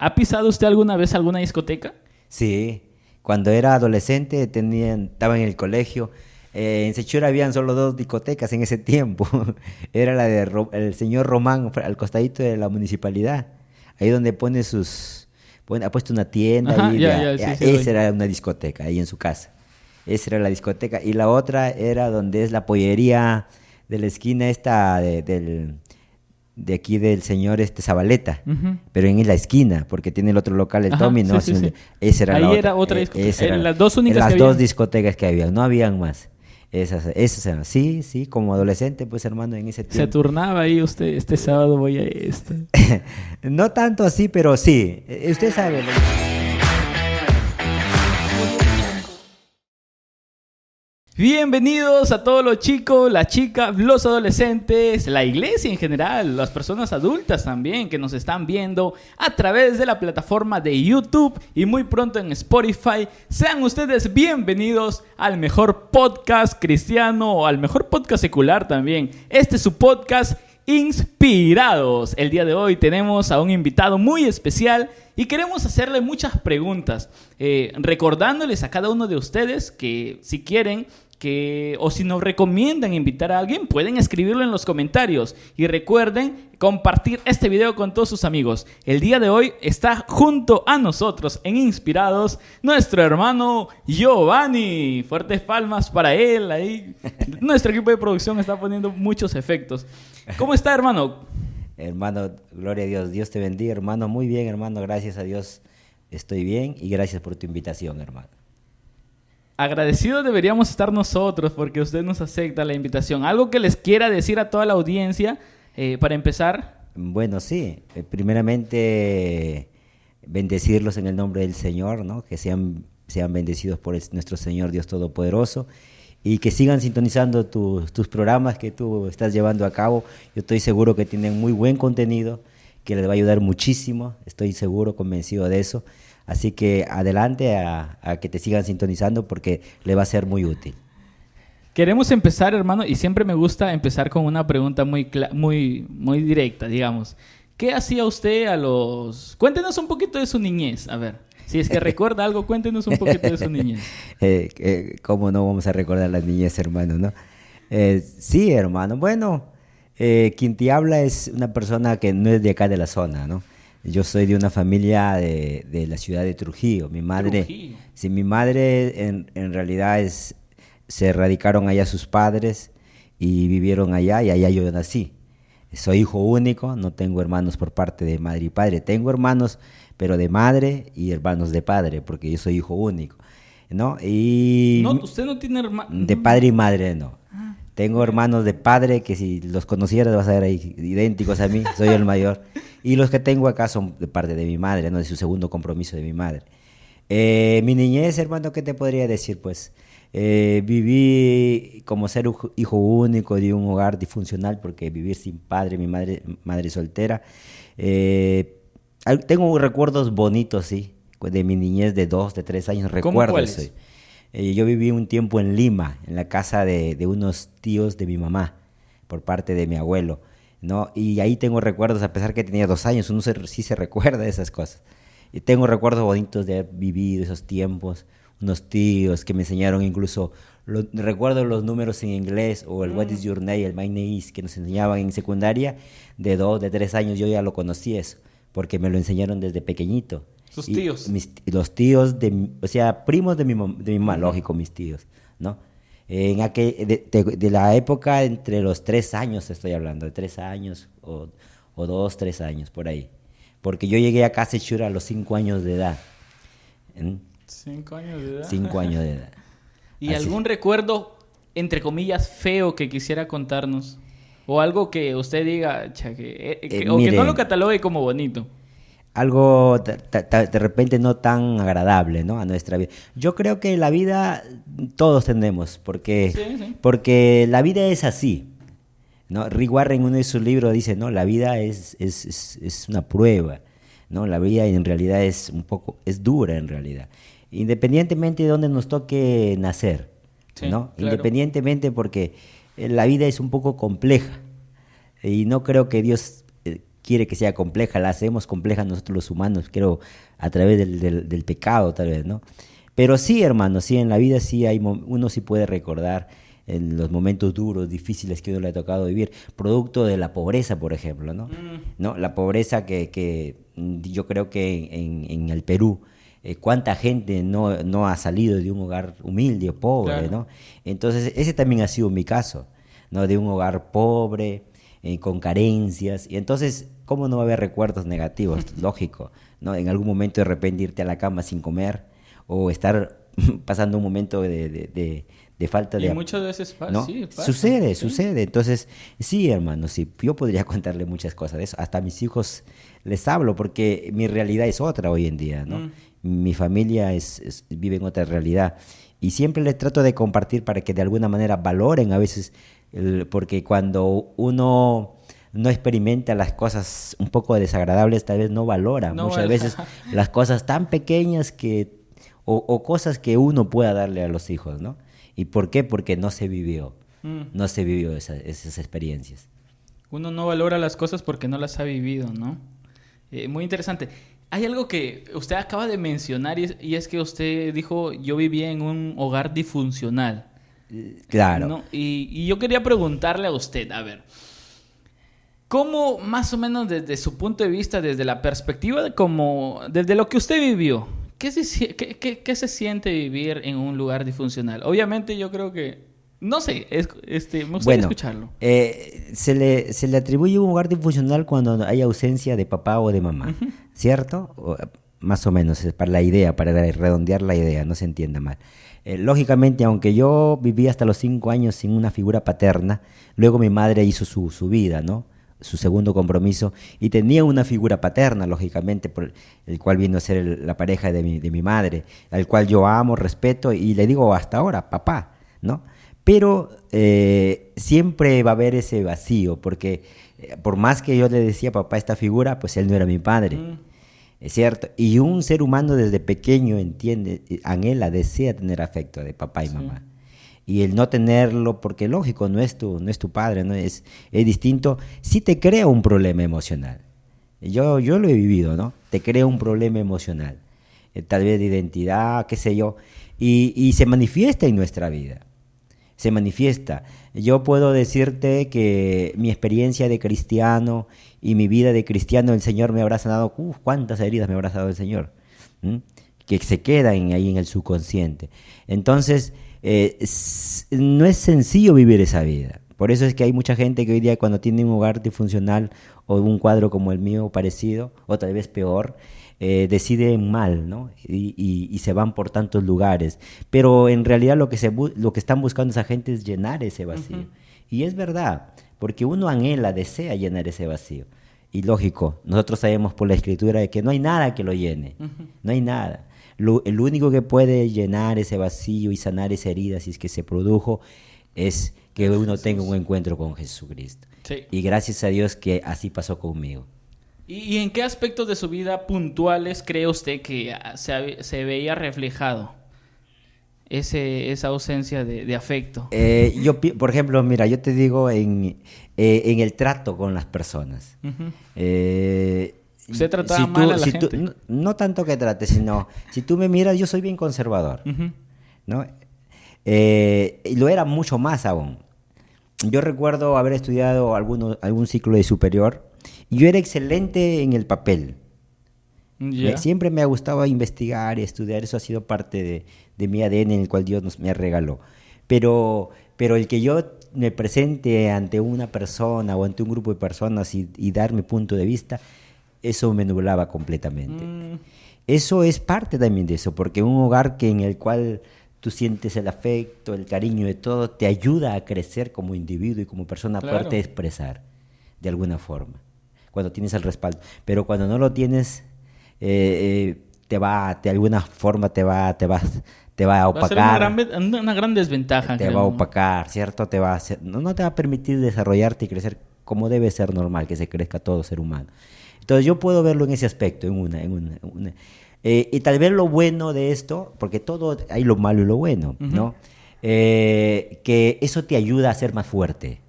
¿Ha pisado usted alguna vez alguna discoteca? Sí, cuando era adolescente estaba en el colegio. En Sechura habían solo dos discotecas en ese tiempo. Era la de el señor Román, al costadito de la municipalidad. Ahí donde ha puesto una tienda. Ajá, Ahí sí, esa era una discoteca, ahí en su casa. Esa era la discoteca. Y la otra era donde es la pollería de la esquina esta de aquí del señor Zabaleta, Ujú. pero en la esquina, porque tiene el otro local, el Ajá, Tommy, ¿no? sí, sí, sí. Esa era Ahí la otra. era otra discoteca. Esa era Las dos únicas las que dos había. discotecas que había, no habían más. Esas eran. Sí, sí, como adolescente, pues hermano, en ese Se tiempo. turnaba ahí usted, este sábado voy a esta. No tanto así, pero sí. Usted sabe. Bienvenidos a todos los chicos, las chicas, los adolescentes, la iglesia en general, las personas adultas también que nos están viendo a través de la plataforma de YouTube y muy pronto en Spotify. Sean ustedes bienvenidos al mejor podcast cristiano o al mejor podcast secular también. Este es su podcast Inspirados. El día de hoy tenemos a un invitado muy especial y queremos hacerle muchas preguntas, recordándoles a cada uno de ustedes que si quieren o si nos recomiendan invitar a alguien, pueden escribirlo en los comentarios. Y recuerden compartir este video con todos sus amigos. El día de hoy está junto a nosotros en Inspirados nuestro hermano Giovanni. Fuertes palmas para él. Ahí nuestro equipo de producción está poniendo muchos efectos. ¿Cómo está, hermano? Hermano, gloria a Dios. Dios te bendiga, hermano. Muy bien, hermano. Gracias a Dios estoy bien y gracias por tu invitación, hermano. Agradecidos deberíamos estar nosotros porque usted nos acepta la invitación. ¿Algo que les quiera decir a toda la audiencia para empezar? Bueno, sí. Primeramente, bendecirlos en el nombre del Señor, ¿no? Que sean bendecidos por nuestro Señor Dios Todopoderoso y que sigan sintonizando tus programas que tú estás llevando a cabo. Yo estoy seguro que tienen muy buen contenido, que les va a ayudar muchísimo. Estoy seguro, convencido de eso. Así que adelante a que te sigan sintonizando porque le va a ser muy útil. Queremos empezar, hermano, y siempre me gusta empezar con una pregunta muy directa, digamos. ¿Qué hacía usted Cuéntenos un poquito de su niñez, a ver. Si es que recuerda algo, cuéntenos un poquito de su niñez. ¿Cómo no vamos a recordar la niñez, hermano, no? Sí, hermano. Bueno, quien te habla es una persona que no es de acá de la zona, ¿no? Yo soy de una familia de la ciudad de Trujillo. Mi madre en realidad se radicaron allá sus padres y vivieron allá y allá yo nací. Soy hijo único, no tengo hermanos por parte de madre y padre. Tengo hermanos, pero de madre y hermanos de padre, porque yo soy hijo único, ¿no? Y No, usted no tiene hermanos. de padre y madre no. Tengo hermanos de padre que si los conocieras vas a ver ahí idénticos a mí, soy el mayor. Y los que tengo acá son de parte de mi madre, ¿no? De su segundo compromiso de mi madre. Mi niñez, hermano, ¿qué te podría decir? Pues viví como ser hijo único de un hogar disfuncional, porque vivir sin padre, mi madre soltera. Tengo recuerdos bonitos, sí, de mi niñez de 2, de 3 años, recuerdo eso. Yo viví un tiempo en Lima, en la casa de unos tíos de mi mamá, por parte de mi abuelo, ¿no? Y ahí tengo recuerdos, a pesar que tenía 2 años, sí se recuerda de esas cosas. Y tengo recuerdos bonitos de haber vivido esos tiempos, unos tíos que me enseñaron incluso, recuerdo los números en inglés, o el What is your name, el My name is, que nos enseñaban en secundaria, de 2, de 3 años, yo ya lo conocí eso, porque me lo enseñaron desde pequeñito. ¿Sus tíos? Los tíos o sea, primos de mi mamá, lógico, mis tíos, ¿no? De la época entre los 3 años estoy hablando, de 3 años o 2, 3 años, por ahí. Porque yo llegué acá a Sechura a los 5 años de edad. 5 años de edad. 5 años de edad. ¿Y así. algún recuerdo, entre comillas, feo que quisiera contarnos? O algo que usted diga, o mire, que no lo catalogue como bonito. Algo de repente no tan agradable, ¿no? A nuestra vida. Yo creo que la vida todos tenemos, porque la vida es así, ¿no? Rick Warren en uno de sus libros dice, ¿no? La vida es una prueba, ¿no? La vida en realidad es dura en realidad, independientemente de dónde nos toque nacer, ¿no? Claro. Independientemente, porque la vida es un poco compleja y no creo que Dios quiere que sea compleja, la hacemos compleja nosotros los humanos, creo, a través del pecado tal vez, ¿no? Pero sí, hermano, sí, en la vida sí uno sí puede recordar en los momentos duros, difíciles que uno le ha tocado vivir, producto de la pobreza, por ejemplo, ¿no? ¿No? La pobreza que yo creo que en el Perú, cuánta gente no ha salido de un hogar humilde o pobre, claro, ¿no? Entonces, ese también ha sido mi caso, ¿no? De un hogar pobre, con carencias, y entonces, ¿cómo no va a haber recuerdos negativos? Lógico, ¿no? En algún momento de repente irte a la cama sin comer, o estar pasando un momento de falta de... Y muchas veces pasa, ¿no? Sí, pasa. Sucede. Entonces, sí, hermano, sí, yo podría contarle muchas cosas de eso. Hasta a mis hijos les hablo, porque mi realidad es otra hoy en día, ¿no? Mi familia vive en otra realidad. Y siempre les trato de compartir para que de alguna manera valoren a veces, porque cuando uno no experimenta las cosas un poco desagradables, tal vez no valora muchas veces las cosas tan pequeñas o cosas que uno pueda darle a los hijos, ¿no? ¿Y por qué? Porque no se vivió. No se vivió esas experiencias. Uno no valora las cosas porque no las ha vivido, ¿no? Muy interesante. Hay algo que usted acaba de mencionar y es que usted dijo, yo vivía en un hogar disfuncional. Claro. ¿No? Y yo quería preguntarle a usted, a ver, ¿cómo más o menos desde su punto de vista, desde la perspectiva desde lo que usted vivió, ¿qué se siente vivir en un lugar disfuncional? Obviamente yo creo que, no sé, me gustaría escucharlo. Se le atribuye un hogar disfuncional cuando hay ausencia de papá o de mamá, ¿cierto? Más o menos, es para la idea, para redondear la idea, no se entienda mal. Lógicamente, aunque yo viví hasta los 5 años sin una figura paterna, luego mi madre hizo su vida, ¿no? Su segundo compromiso, y tenía una figura paterna, lógicamente, por el cual vino a ser la pareja de mi madre, al cual yo amo, respeto, y le digo hasta ahora, papá, ¿no? Pero siempre va a haber ese vacío, porque por más que yo le decía papá esta figura, pues él no era mi padre, es cierto. Y un ser humano desde pequeño entiende, anhela, desea tener afecto de papá y mamá. Y el no tenerlo, porque lógico, no es tu padre, ¿no? Es distinto, sí te crea un problema emocional. Yo lo he vivido, ¿no? Te crea un problema emocional, tal vez de identidad, qué sé yo, y se manifiesta en nuestra vida. Se manifiesta. Yo puedo decirte que mi experiencia de cristiano y mi vida de cristiano, el Señor me habrá sanado, cuántas heridas me habrá sanado el Señor, que se quedan ahí en el subconsciente. Entonces, no es sencillo vivir esa vida. Por eso es que hay mucha gente que hoy día cuando tiene un hogar disfuncional o un cuadro como el mío parecido, o tal vez peor, deciden mal, ¿no? Y se van por tantos lugares. Pero en realidad lo que están buscando esa gente es llenar ese vacío. Y es verdad, porque uno anhela, desea llenar ese vacío. Y lógico, nosotros sabemos por la Escritura que no hay nada que lo llene. No hay nada. El único que puede llenar ese vacío y sanar esa herida, si es que se produjo, es que uno tenga un encuentro con Jesucristo. Sí. Y gracias a Dios que así pasó conmigo. ¿Y en qué aspectos de su vida puntuales cree usted que se veía reflejado esa ausencia de afecto? Por ejemplo, mira, yo te digo en el trato con las personas. ¿Usted trataba mal a la gente? No tanto que trate, sino si tú me miras, yo soy bien conservador, ¿no? Y lo era mucho más aún. Yo recuerdo haber estudiado algún ciclo de superior. Yo era excelente en el papel. Siempre me ha gustado investigar y estudiar. Eso ha sido parte de mi ADN, en el cual Dios me regaló. Pero el que yo me presente ante una persona o ante un grupo de personas y dar mi punto de vista, eso me nublaba completamente. Eso es parte también de eso, porque un hogar en el cual tú sientes el afecto, el cariño de todo, te ayuda a crecer como individuo y como persona, a poderte expresar de alguna forma, cuando tienes el respaldo. Pero cuando no lo tienes, de alguna forma te va a opacar. Va a ser una gran desventaja. Te va a opacar, ¿cierto? No te va a permitir desarrollarte y crecer como debe ser normal que se crezca todo ser humano. Entonces yo puedo verlo en ese aspecto, y tal vez lo bueno de esto, porque todo hay lo malo y lo bueno, ¿no? Que eso te ayuda a ser más fuerte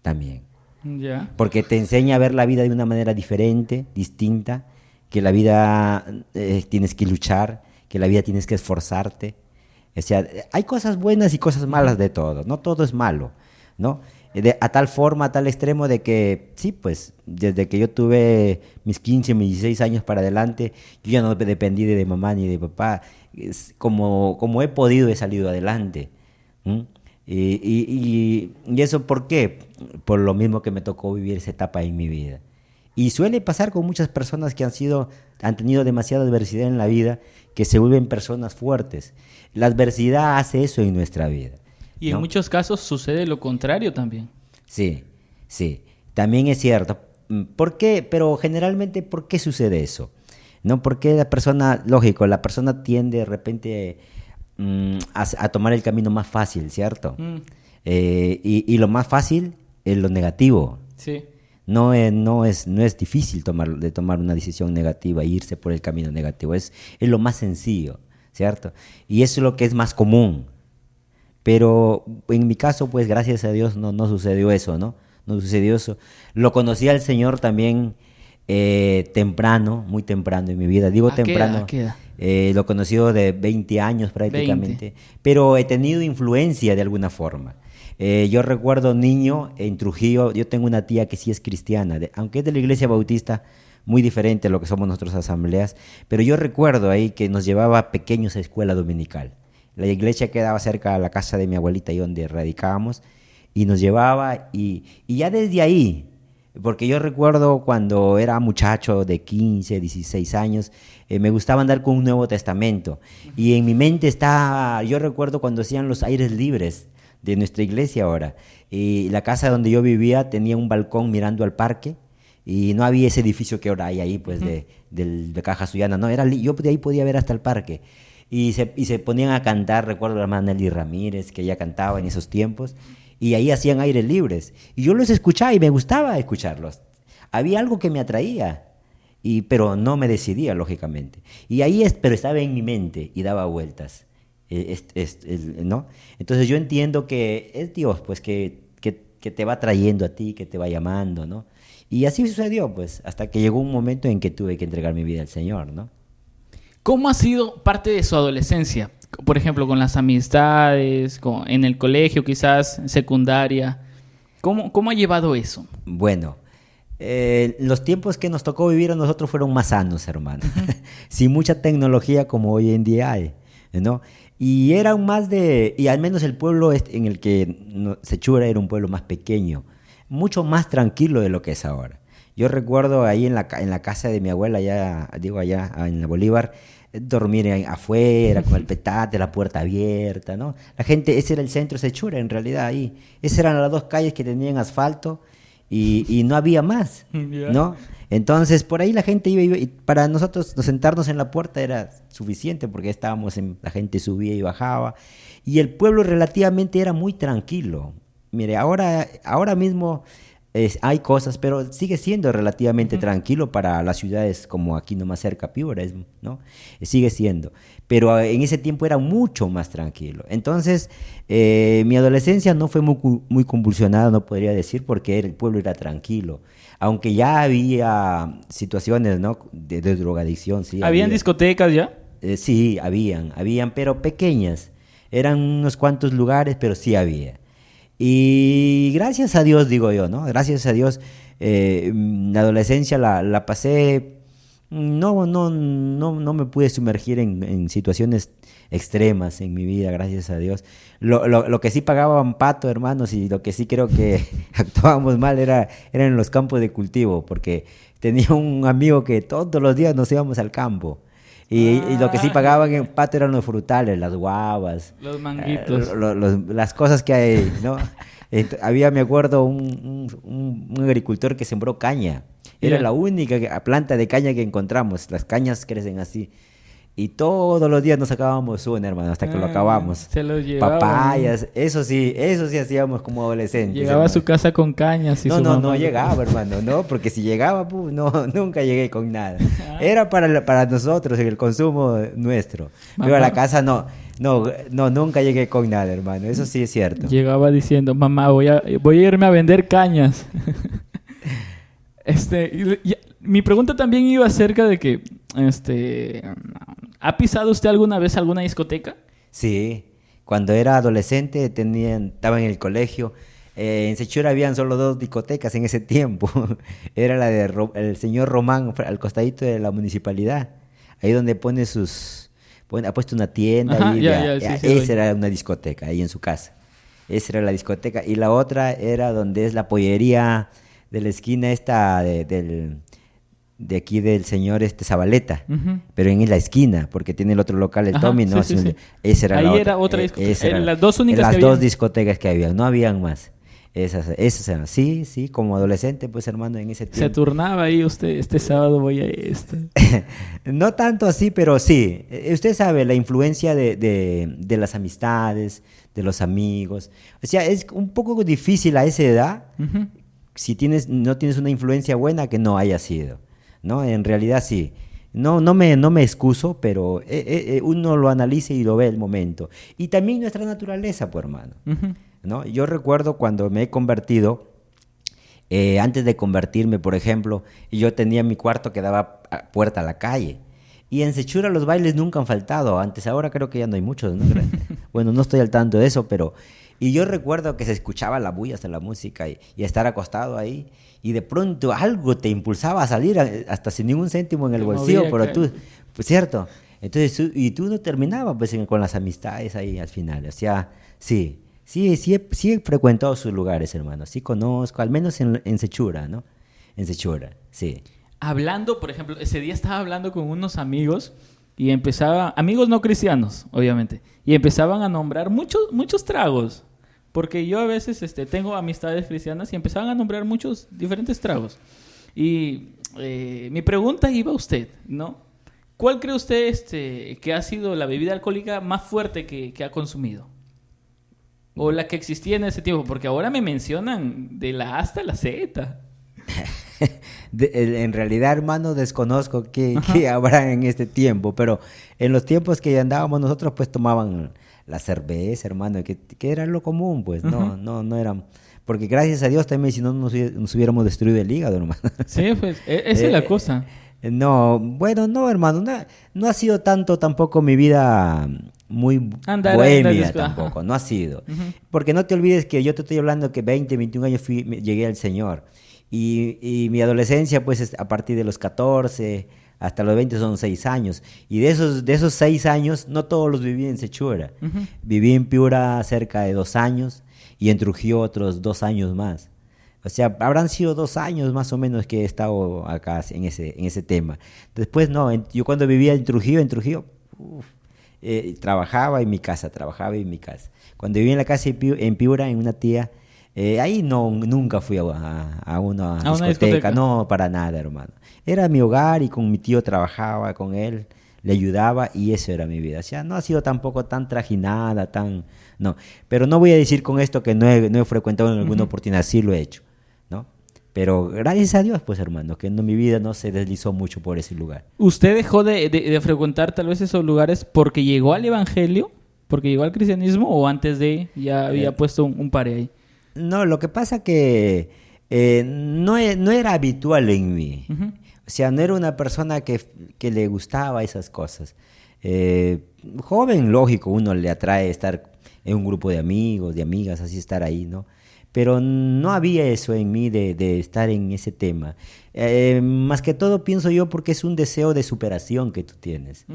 también. Ya. Porque te enseña a ver la vida de una manera diferente, distinta, que la vida tienes que luchar, que la vida tienes que esforzarte. O sea, hay cosas buenas y cosas malas de todo, no todo es malo, ¿no? A tal forma, a tal extremo de que, sí, pues, desde que yo tuve mis 15, mis 16 años para adelante, yo ya no dependí de mamá ni de papá. Como he podido, he salido adelante. ¿Mm? Y eso, ¿por qué? Por lo mismo que me tocó vivir esa etapa en mi vida. Y suele pasar con muchas personas que han tenido demasiada adversidad en la vida, que se vuelven personas fuertes. La adversidad hace eso en nuestra vida. Y ¿no? en muchos casos sucede lo contrario también. Sí, sí, también es cierto. ¿Por qué? Pero generalmente, ¿por qué sucede eso? ¿No? Porque la persona tiende de repente a tomar el camino más fácil, ¿cierto? Y lo más fácil es lo negativo. Sí. No es difícil tomar una decisión negativa e irse por el camino negativo. Es lo más sencillo, ¿cierto? Y eso es lo que es más común. Pero en mi caso, pues gracias a Dios no sucedió eso, ¿no? No sucedió eso. Lo conocí al Señor también temprano, muy temprano en mi vida. Digo temprano. ¿Qué edad? Lo conocí de 20 años prácticamente. 20. Pero he tenido influencia de alguna forma. Yo recuerdo niño en Trujillo, yo tengo una tía que sí es cristiana, aunque es de la iglesia bautista, muy diferente a lo que somos nuestras asambleas, pero yo recuerdo ahí que nos llevaba pequeños a escuela dominical. La iglesia quedaba cerca de la casa de mi abuelita y donde radicábamos, y nos llevaba, y ya desde ahí, porque yo recuerdo cuando era muchacho de 15, 16 años, me gustaba andar con un Nuevo Testamento, y en mi mente yo recuerdo cuando hacían los aires libres de nuestra iglesia ahora, y la casa donde yo vivía tenía un balcón mirando al parque, y no había ese edificio que ahora hay ahí, pues, de Caja Suyana, no, yo de ahí podía ver hasta el parque, y se ponían a cantar, recuerdo a la hermana Nelly Ramírez, que ella cantaba en esos tiempos, y ahí hacían aires libres, y yo los escuchaba y me gustaba escucharlos, había algo que me atraía, pero no me decidía, lógicamente, y pero estaba en mi mente y daba vueltas. ¿No? Entonces yo entiendo que es Dios, pues, que te va trayendo a ti, que te va llamando, ¿no? Y así sucedió, pues, hasta que llegó un momento en que tuve que entregar mi vida al Señor, ¿no? ¿Cómo ha sido parte de su adolescencia? Por ejemplo, con las amistades, en el colegio, quizás, secundaria. ¿Cómo ha llevado eso? Bueno, los tiempos que nos tocó vivir a nosotros fueron más sanos, hermano. Sin mucha tecnología como hoy en día hay, ¿no? Y eran y al menos el pueblo en el que Sechura era un pueblo más pequeño, mucho más tranquilo de lo que es ahora. Yo recuerdo ahí en la casa de mi abuela, allá en la Bolívar, dormir afuera con el petate, la puerta abierta, ¿no? La gente, ese era el centro de Sechura en realidad ahí. Esas eran las dos calles que tenían asfalto y no había más, ¿no? Entonces, por ahí la gente iba y para nosotros sentarnos en la puerta era suficiente porque la gente subía y bajaba y el pueblo relativamente era muy tranquilo. Mire, ahora mismo hay cosas, pero sigue siendo relativamente tranquilo para las ciudades como aquí nomás cerca, Piura, ¿no? Sigue siendo, pero en ese tiempo era mucho más tranquilo. Entonces, mi adolescencia no fue muy convulsionada, no podría decir, porque el pueblo era tranquilo. Aunque ya había situaciones, ¿no?, de drogadicción. Sí, ¿Habían discotecas ya? Sí, habían, pero pequeñas. Eran unos cuantos lugares, pero sí había. Y gracias a Dios, digo yo, ¿no? Gracias a Dios, la adolescencia la pasé. No me pude sumergir en situaciones extremas en mi vida, gracias a Dios. Lo que sí pagaban pato, hermanos, y lo que sí creo que actuábamos mal eran en los campos de cultivo, porque tenía un amigo que todos los días nos íbamos al campo. Y lo que sí pagaban en pato eran los frutales, las guavas. Los manguitos. Las cosas que hay, ¿no? Había, me acuerdo, un agricultor que sembró caña. Era la única planta de caña que encontramos. Las cañas crecen así. Y todos los días nos sacábamos una, hermano, hasta que lo acabamos. Se los llevaba. Papayas, eso sí hacíamos como adolescentes. Llegaba hermano a su casa con cañas. No llegaba, hermano, no, porque si llegaba, nunca llegué con nada. Era para nosotros, en el consumo nuestro. Pero a la casa no. No, nunca llegué con nada, hermano. Eso sí es cierto. Llegaba diciendo, mamá, voy a irme a vender cañas. Mi pregunta también iba acerca de que, ¿ha pisado usted alguna vez alguna discoteca? Sí. Cuando era adolescente estaba en el colegio. En Sechura habían solo 2 discotecas en ese tiempo. Era la de el señor Román, al costadito de la municipalidad. Ahí donde ha puesto una tienda. Ajá, ahí, sí, esa era una discoteca, ahí en su casa. Esa era la discoteca. Y la otra era donde es la pollería de la esquina esta de aquí del señor Zabaleta, pero en la esquina, porque tiene el otro local, el Tommy, ¿no? Sí. Esa era ahí la era otra discoteca. Eran las dos únicas las que dos habían. discotecas que había, no habían más. Esas eran. Sí, como adolescente, pues hermano, en ese tiempo. Se turnaba ahí usted, este sábado voy a esto. No tanto así, pero sí. Usted sabe la influencia de las amistades, de los amigos. O sea, es un poco difícil a esa edad, si no tienes una influencia buena, que no haya sido, ¿no? En realidad sí. No me excuso, pero uno lo analiza y lo ve el momento. Y también nuestra naturaleza, pues hermano. ¿No? Yo recuerdo cuando me he convertido, antes de convertirme, por ejemplo, yo tenía mi cuarto que daba puerta a la calle. Y en Sechura los bailes nunca han faltado. Antes, ahora creo que ya no hay muchos, ¿no? Bueno, no estoy al tanto de eso, pero... Y yo recuerdo que se escuchaba la bulla hasta la música y estar acostado ahí. Y de pronto algo te impulsaba a salir hasta sin ningún céntimo en el bolsillo, pero tú... Pues cierto. Entonces, tú no terminabas pues, con las amistades ahí al final. O sea, sí. Sí he frecuentado sus lugares, hermano. Sí conozco, al menos en Sechura, ¿no? En Sechura, sí. Hablando, por ejemplo, ese día estaba hablando con unos amigos y amigos no cristianos, obviamente, y empezaban a nombrar muchos tragos, porque yo a veces tengo amistades cristianas y empezaban a nombrar muchos diferentes tragos. Y mi pregunta iba a usted, ¿no? ¿Cuál cree usted que ha sido la bebida alcohólica más fuerte que ha consumido? O la que existía en ese tiempo, porque ahora me mencionan de la A hasta la Z. En realidad, hermano, desconozco qué habrá en este tiempo, pero en los tiempos que andábamos nosotros, pues tomaban la cerveza, hermano, que era lo común, pues, no eran... Porque gracias a Dios también, si no nos hubiéramos destruido el hígado, hermano. Sí, pues, esa es la cosa. No, bueno, no, hermano, no ha sido tanto tampoco mi vida... muy bohemia tampoco, no ha sido. Porque no te olvides que yo te estoy hablando que 20, 21 años llegué al Señor. Y mi adolescencia, pues, a partir de los 14 hasta los 20 son 6 años. Y de esos 6 años, no todos los viví en Sechura. Viví en Piura cerca de 2 años y en Trujillo otros 2 años más. O sea, habrán sido 2 años más o menos que he estado acá en ese tema. Después, no, yo cuando vivía en Trujillo, trabajaba en mi casa. Cuando viví en la casa en Piura, en una tía, ahí nunca fui a una discoteca, no, para nada, hermano. Era mi hogar y con mi tío trabajaba con él, le ayudaba y eso era mi vida. O sea, no ha sido tampoco tan trajinada, no. Pero no voy a decir con esto que no he frecuentado en alguna oportunidad, sí lo he hecho, ¿no? Pero gracias a Dios, pues, hermano, que mi vida no se deslizó mucho por ese lugar. ¿Usted dejó de frecuentar tal vez esos lugares porque llegó al evangelio, porque llegó al cristianismo, o antes de ya había puesto un pare ahí? No, lo que pasa que no era habitual en mí. O sea, no era una persona que le gustaba esas cosas. Joven, lógico, uno le atrae estar en un grupo de amigos, de amigas, así estar ahí, ¿no? Pero no había eso en mí de estar en ese tema. Más que todo pienso yo porque es un deseo de superación que tú tienes.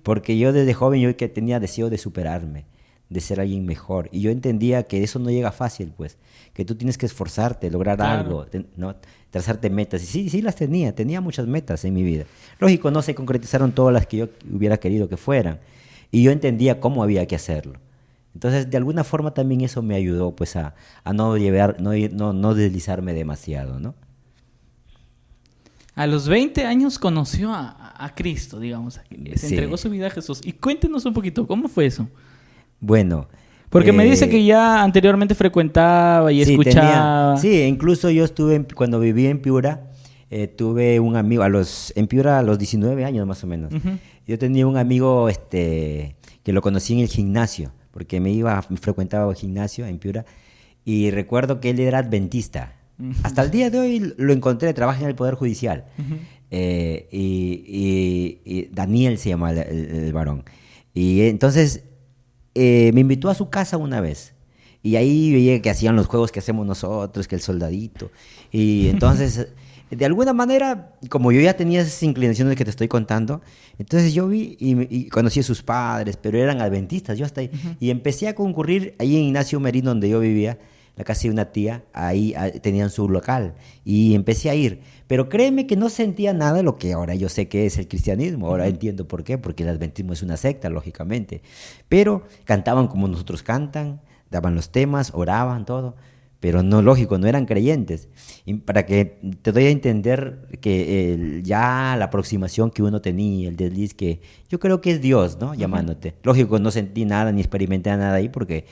Porque yo desde joven yo que tenía deseo de superarme, de ser alguien mejor. Y yo entendía que eso no llega fácil, pues. Que tú tienes que esforzarte, lograr algo, ¿no? Trazarte metas. Y sí las tenía muchas metas en mi vida. Lógico, no se concretizaron todas las que yo hubiera querido que fueran. Y yo entendía cómo había que hacerlo. Entonces, de alguna forma también eso me ayudó, pues, a no deslizarme demasiado, ¿no? A los 20 años conoció a Cristo, digamos. Se entregó su vida a Jesús. Y cuéntenos un poquito, ¿cómo fue eso? Bueno... Porque me dice que ya anteriormente frecuentaba y escuchaba. Incluso yo cuando viví en Piura, tuve un amigo, en Piura a los 19 años más o menos. Yo tenía un amigo que lo conocí en el gimnasio, porque me frecuentaba el gimnasio en Piura, y recuerdo que él era adventista. Hasta el día de hoy lo encontré, trabaja en el Poder Judicial. Y Daniel se llama el varón. Y entonces me invitó a su casa una vez. Y ahí veía que hacían los juegos que hacemos nosotros, que el soldadito. Y entonces, de alguna manera, como yo ya tenía esas inclinaciones que te estoy contando, entonces yo vi y conocí a sus padres, pero eran adventistas, yo hasta ahí. Y empecé a concurrir ahí en Ignacio Merino, donde yo vivía, la casa de una tía, ahí tenían su local. Y empecé a ir. Pero créeme que no sentía nada de lo que ahora yo sé que es el cristianismo. Ahora entiendo por qué, porque el adventismo es una secta, lógicamente. Pero cantaban como nosotros cantan, daban los temas, oraban, todo, pero no, lógico, no eran creyentes. Y para que te doy a entender que ya la aproximación que uno tenía, el desliz, que yo creo que es Dios, ¿no? Llamándote. Lógico, no sentí nada ni experimenté nada ahí porque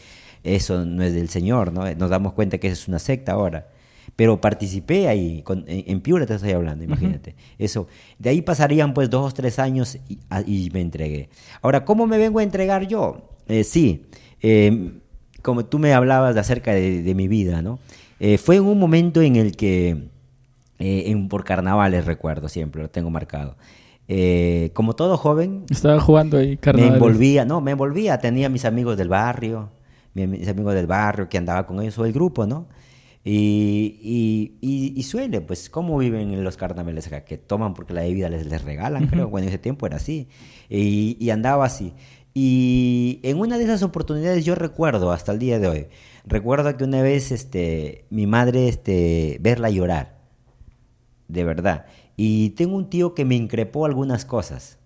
eso no es del Señor, ¿no? Nos damos cuenta que es una secta ahora. Pero participé ahí, en Piura te estoy hablando, imagínate. Eso. De ahí pasarían pues 2 o 3 años y me entregué. Ahora, ¿cómo me vengo a entregar yo? Como tú me hablabas acerca de mi vida, ¿no? Fue en un momento en el que, por carnavales recuerdo siempre, lo tengo marcado. Como todo joven... Estaba jugando ahí carnavales. Me envolvía, tenía mis amigos del barrio, que andaba con ellos, o el grupo, ¿no? Y suele, pues, ¿cómo viven en los carnavales acá? Que toman porque la bebida les regalan, creo. Bueno, en ese tiempo era así. Y andaba así. Y en una de esas oportunidades yo recuerdo, hasta el día de hoy, recuerdo que una vez mi madre verla llorar, de verdad. Y tengo un tío que me increpó algunas cosas.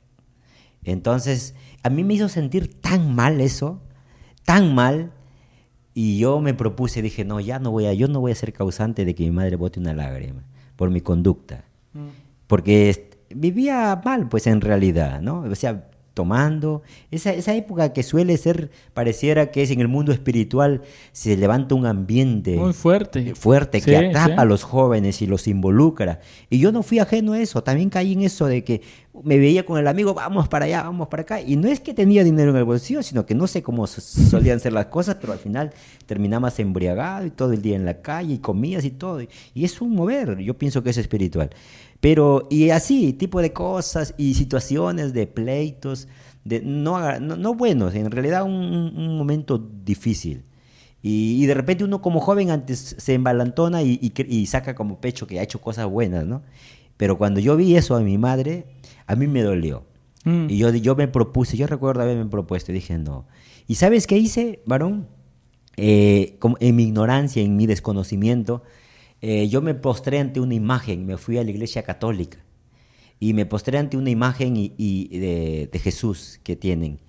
Entonces, a mí me hizo sentir tan mal eso, tan mal, y yo me propuse, dije, no, yo no voy a ser causante de que mi madre bote una lágrima por mi conducta. Porque vivía mal, pues, en realidad, ¿no? O sea, tomando, esa época que suele ser, pareciera que es en el mundo espiritual, se levanta un ambiente muy fuerte que atrapa a los jóvenes y los involucra. Y yo no fui ajeno a eso, también caí en eso de que me veía con el amigo, vamos para allá, vamos para acá, y no es que tenía dinero en el bolsillo, sino que no sé cómo solían ser las cosas, pero al final terminabas embriagado y todo el día en la calle y comías y todo, y es un mover, yo pienso que es espiritual. Pero, y así, tipo de cosas y situaciones de pleitos, no buenos, en realidad un momento difícil. Y de repente uno como joven antes se embalantona y saca como pecho que ha hecho cosas buenas, ¿no? Pero cuando yo vi eso a mi madre, a mí me dolió. Y yo me propuse, yo recuerdo haberme propuesto y dije no. ¿Y sabes qué hice, varón? Como en mi ignorancia, en mi desconocimiento, yo me postré ante una imagen, me fui a la iglesia católica y me postré ante una imagen de Jesús que tienen,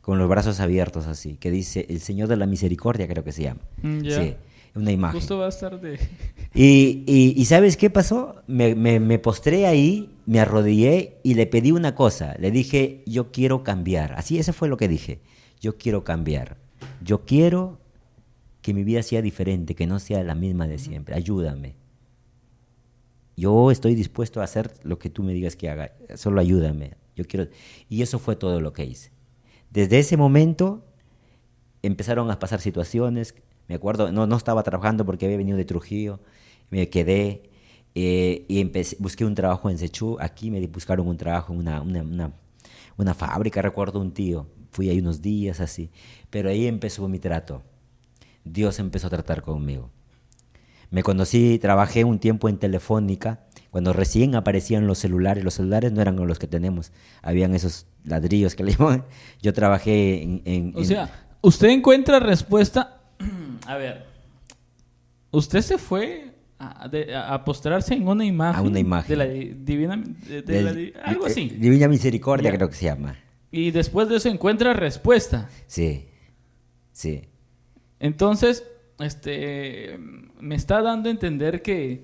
con los brazos abiertos así, que dice el Señor de la Misericordia, creo que se llama. Sí, una imagen. Justo va a estar de... Y ¿sabes qué pasó? Me postré ahí, me arrodillé y le pedí una cosa, le dije, yo quiero cambiar, así, eso fue lo que dije, yo quiero cambiar, yo quiero que mi vida sea diferente, que no sea la misma de siempre. Ayúdame. Yo estoy dispuesto a hacer lo que tú me digas que haga. Solo ayúdame. Yo quiero. Y eso fue todo lo que hice. Desde ese momento empezaron a pasar situaciones. Me acuerdo, no estaba trabajando porque había venido de Trujillo. Me quedé y busqué un trabajo en Sechú. Aquí me buscaron un trabajo en una fábrica. Recuerdo un tío. Fui ahí unos días así. Pero ahí empezó mi trato. Dios empezó a tratar conmigo. Me conocí, trabajé un tiempo en Telefónica, cuando recién aparecían los celulares no eran los que tenemos, habían esos ladrillos que le llaman. Yo trabajé O sea, usted encuentra respuesta, a ver, usted se fue a postrarse en una imagen. A una imagen. De la divina, algo así. Divina Misericordia, creo que se llama. Y después de eso encuentra respuesta. Sí. Entonces, me está dando a entender que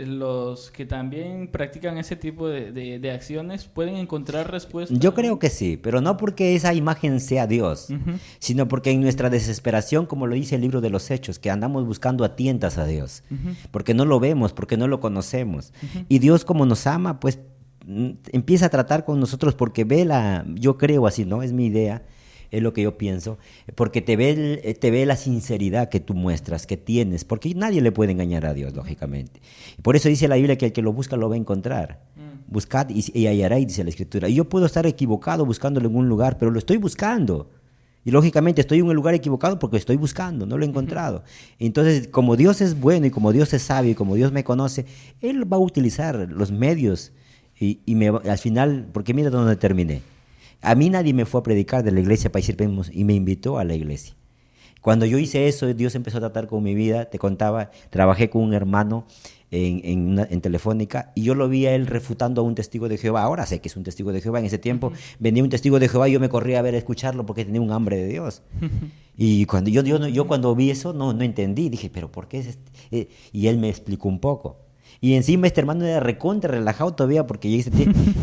los que también practican ese tipo de acciones pueden encontrar respuesta. Yo creo que sí, pero no porque esa imagen sea Dios, sino porque en nuestra desesperación, como lo dice el libro de los Hechos, que andamos buscando a tientas a Dios, porque no lo vemos, porque no lo conocemos. Y Dios, como nos ama, pues empieza a tratar con nosotros porque yo creo así, ¿no? Es mi idea, es lo que yo pienso, porque te ve la sinceridad que tú muestras, que tienes, porque nadie le puede engañar a Dios, lógicamente. Por eso dice la Biblia que el que lo busca lo va a encontrar. Buscad y hallaréis, dice la Escritura. Y yo puedo estar equivocado buscándolo en un lugar, pero lo estoy buscando. Y lógicamente estoy en un lugar equivocado porque estoy buscando, no lo he encontrado. Entonces, como Dios es bueno y como Dios es sabio y como Dios me conoce, Él va a utilizar los medios al final, porque mira dónde terminé. A mí nadie me fue a predicar de la iglesia para decir, vemos, y me invitó a la iglesia. Cuando yo hice eso, Dios empezó a tratar con mi vida. Te contaba, trabajé con un hermano en Telefónica y yo lo vi a él refutando a un testigo de Jehová. Ahora sé que es un testigo de Jehová. En ese tiempo venía un testigo de Jehová y yo me corría a ver, a escucharlo porque tenía un hambre de Dios. Y cuando yo cuando vi eso no entendí. Dije, ¿pero por qué es este? Y él me explicó un poco. Y encima este hermano era recontra relajado todavía porque yo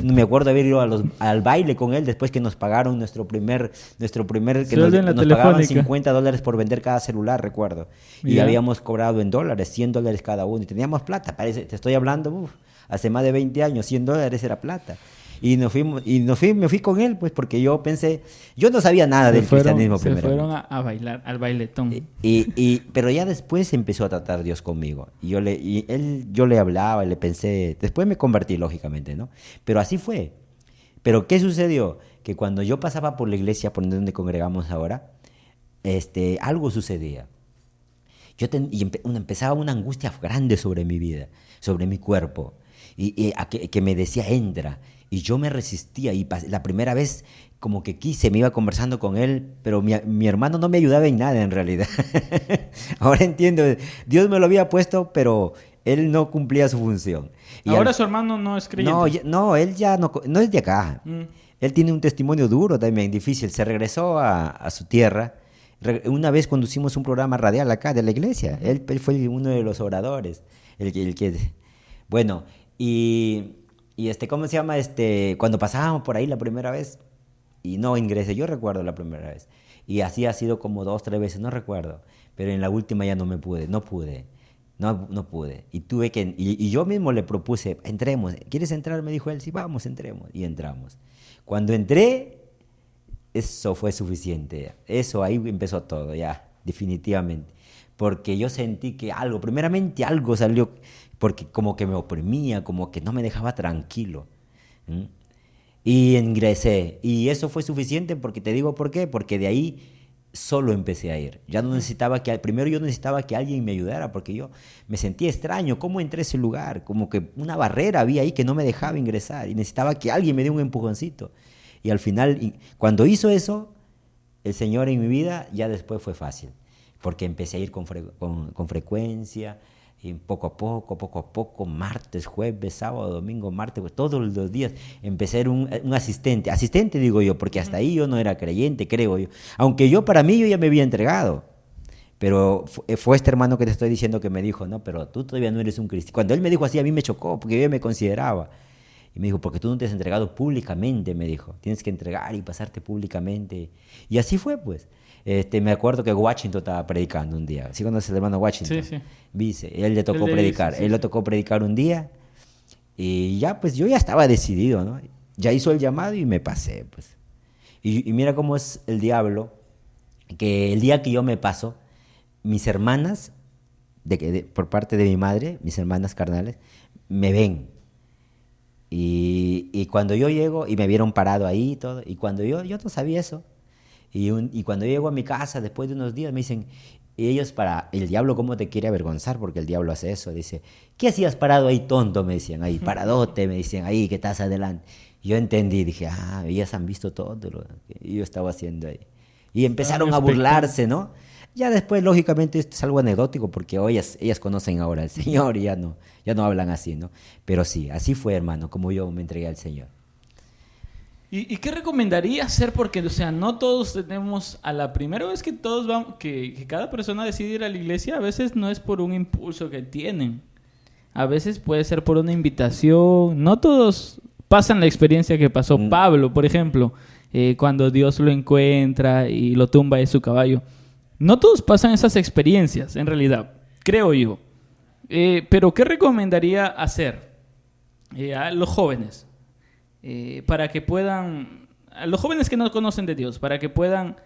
me acuerdo haber ido al baile con él después que nos pagaron nuestro primer que nos pagaban $50 por vender cada celular, recuerdo. Y habíamos cobrado en dólares, $100 cada uno. Y teníamos plata, te estoy hablando, hace más de 20 años, $100 era plata. Y me fui con él, pues, porque yo pensé, yo no sabía nada del cristianismo primero. Se fueron a bailar, al bailetón. Pero ya después empezó a tratar Dios conmigo. Yo le hablaba y le pensé, después me convertí, lógicamente, ¿no? Pero así fue. Pero ¿qué sucedió? Que cuando yo pasaba por la iglesia, por donde congregamos ahora, algo sucedía. Empezaba una angustia grande sobre mi vida, sobre mi cuerpo, que me decía, entra. Y yo me resistía y la primera vez como que me iba conversando con él, pero mi hermano no me ayudaba en nada en realidad. Ahora entiendo, Dios me lo había puesto, pero él no cumplía su función. Ahora su hermano no es creyente. No, él ya no es de acá. Él tiene un testimonio duro también, difícil. Se regresó a su tierra. Una vez conducimos un programa radial acá de la iglesia. Él fue uno de los oradores. Bueno, ¿cómo se llama? Cuando pasábamos por ahí la primera vez, y no ingresé, yo recuerdo la primera vez, y así ha sido como 2, 3 veces, no recuerdo, pero en la última ya no pude, y tuve que, y yo mismo le propuse, entremos, ¿quieres entrar? Me dijo él, sí, vamos, entremos, y entramos. Cuando entré, eso fue suficiente, ahí empezó todo, ya, definitivamente, porque yo sentí que primeramente algo salió, porque como que me oprimía, como que no me dejaba tranquilo. Y ingresé. Y eso fue suficiente porque te digo por qué. Porque de ahí solo empecé a ir. Ya no necesitaba primero yo necesitaba que alguien me ayudara porque yo me sentía extraño. ¿Cómo entré a ese lugar? Como que una barrera había ahí que no me dejaba ingresar. Y necesitaba que alguien me diera un empujoncito. Y al final, cuando hizo eso, el Señor en mi vida, ya después fue fácil. Porque empecé a ir con frecuencia. Y poco a poco, martes, jueves, sábado, domingo, martes, pues, todos los días empecé a ser un asistente digo yo, porque hasta ahí yo no era creyente, creo yo, aunque para mí yo ya me había entregado, pero fue este hermano que te estoy diciendo que me dijo, no, pero tú todavía no eres un cristiano. Cuando él me dijo así, a mí me chocó, porque yo me consideraba, y me dijo, porque tú no te has entregado públicamente, me dijo, tienes que entregar y pasarte públicamente, y así fue, pues. Me acuerdo que Washington estaba predicando un día. ¿Sí conoces al hermano Washington? Sí. Vice. Él le tocó predicar. Él le tocó predicar un día y ya, pues yo ya estaba decidido, ¿no? Ya hizo el llamado y me pasé, pues. Y mira cómo es el diablo, que el día que yo me paso, mis hermanas, por parte de mi madre, mis hermanas carnales, me ven. Y cuando yo llego, y me vieron parado ahí y todo, y cuando yo no sabía eso. Y cuando yo llego a mi casa, después de unos días, me dicen, ellos el diablo cómo te quiere avergonzar, porque el diablo hace eso, dice, ¿qué hacías parado ahí tonto? Me decían, ahí paradote, me decían, ahí que estás adelante. Yo entendí, dije, ellas han visto todo lo que yo estaba haciendo ahí. Y empezaron a burlarse, ¿no? Ya después, lógicamente, esto es algo anecdótico, porque ellas conocen ahora al Señor y ya no hablan así, ¿no? Pero sí, así fue, hermano, como yo me entregué al Señor. ¿Y qué recomendaría hacer? Porque, o sea, no todos tenemos, a la primera vez que todos vamos, que cada persona decide ir a la iglesia, a veces no es por un impulso que tienen. A veces puede ser por una invitación. No todos pasan la experiencia que pasó Pablo, por ejemplo, cuando Dios lo encuentra y lo tumba de su caballo. No todos pasan esas experiencias, en realidad, creo yo. Pero, ¿qué recomendaría hacer a los jóvenes? para que puedan, a los jóvenes que no conocen de Dios, para que puedan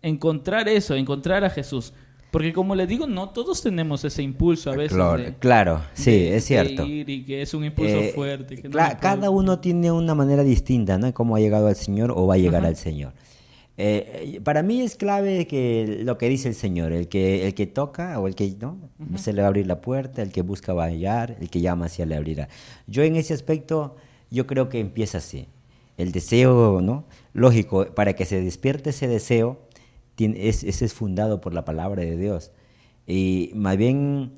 encontrar eso, encontrar a Jesús? Porque como les digo, no todos tenemos ese impulso a veces. Claro, sí, es cierto. De ir, y que es un impulso fuerte. Que cada uno tiene una manera distinta, ¿no? Cómo ha llegado al Señor o va a llegar al Señor. Para mí es clave que lo que dice el Señor, el que toca o el que no, se le va a abrir la puerta, el que busca va a hallar, el que llama se le abrirá. Yo en ese aspecto, yo creo que empieza así. El deseo, ¿no? Lógico, para que se despierte ese deseo, ese es fundado por la palabra de Dios. Y más bien,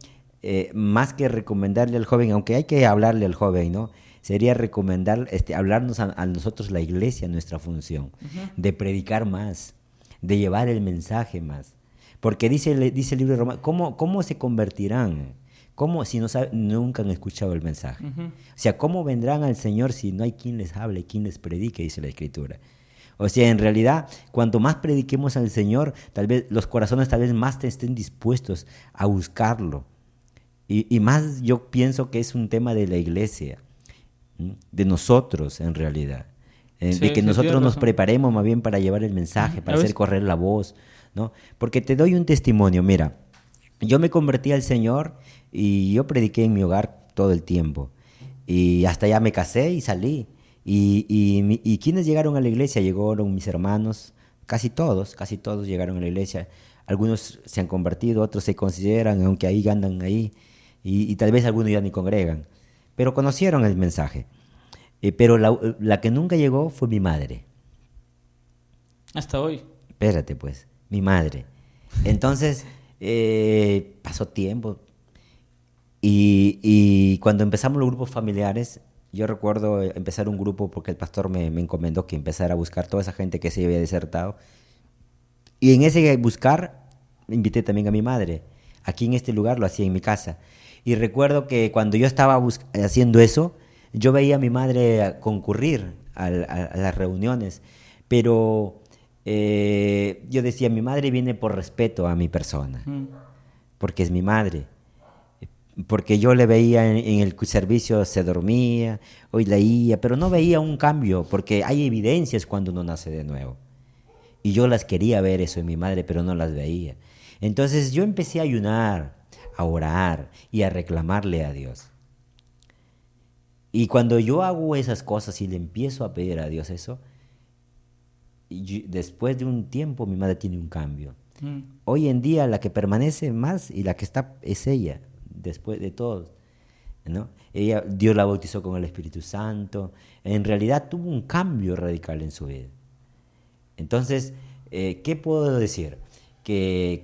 más que recomendarle al joven, aunque hay que hablarle al joven, ¿no? Sería recomendar, hablarnos a nosotros, la iglesia, nuestra función, de predicar más, de llevar el mensaje más. Porque dice el libro de Romanos, ¿cómo se convertirán? ¿Cómo si nunca han escuchado el mensaje? O sea, ¿cómo vendrán al Señor si no hay quien les hable, quien les predique? Dice la Escritura. O sea, en realidad, cuanto más prediquemos al Señor, tal vez los corazones más estén dispuestos a buscarlo. Y más yo pienso que es un tema de la iglesia, de nosotros en realidad. De que nosotros nos preparemos más bien para llevar el mensaje, para hacer correr la voz, ¿no? Porque te doy un testimonio, mira, yo me convertí al Señor y yo prediqué en mi hogar todo el tiempo. Y hasta ya me casé y salí. Y ¿quiénes llegaron a la iglesia? Llegaron mis hermanos, casi todos llegaron a la iglesia. Algunos se han convertido, otros se consideran, aunque ahí andan ahí, y tal vez algunos ya ni congregan, pero conocieron el mensaje. Pero la que nunca llegó fue mi madre. Hasta hoy. Espérate pues, mi madre. Entonces, pasó tiempo, y cuando empezamos los grupos familiares, yo recuerdo empezar un grupo porque el pastor me encomendó que empezara a buscar toda esa gente que se había desertado. Y en ese buscar, invité también a mi madre. Aquí en este lugar lo hacía en mi casa. Y recuerdo que cuando yo estaba haciendo eso, yo veía a mi madre concurrir a las reuniones. Pero yo decía, mi madre viene por respeto a mi persona, porque es mi madre. Porque yo le veía en el servicio, se dormía, hoy leía, pero no veía un cambio, porque hay evidencias cuando uno nace de nuevo. Y yo las quería ver eso en mi madre, pero no las veía. Entonces yo empecé a ayunar, a orar y a reclamarle a Dios. Y cuando yo hago esas cosas y le empiezo a pedir a Dios eso, después de un tiempo mi madre tiene un cambio. Hoy en día la que permanece más y la que está es ella. Después de todo, ¿no? Dios la bautizó con el Espíritu Santo. En realidad tuvo un cambio radical en su vida. Entonces, ¿qué puedo decir? Que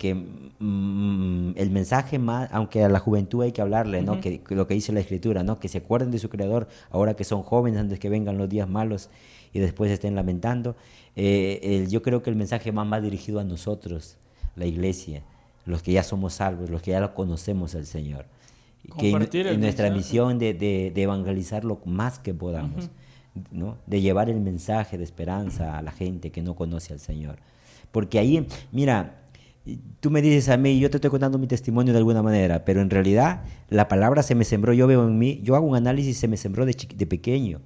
el mensaje más, aunque a la juventud hay que hablarle, ¿no? Que lo que dice la Escritura, ¿no? Que se acuerden de su Creador ahora que son jóvenes, antes que vengan los días malos y después estén lamentando. Yo creo que el mensaje más va dirigido a nosotros, la iglesia, los que ya somos salvos, los que ya lo conocemos al Señor. Que en nuestra misión de evangelizar lo más que podamos, ¿no? De llevar el mensaje de esperanza a la gente que no conoce al Señor. Porque ahí, mira, tú me dices a mí, yo te estoy contando mi testimonio de alguna manera, pero en realidad la palabra se me sembró, yo veo en mí, yo hago un análisis, se me sembró de pequeño,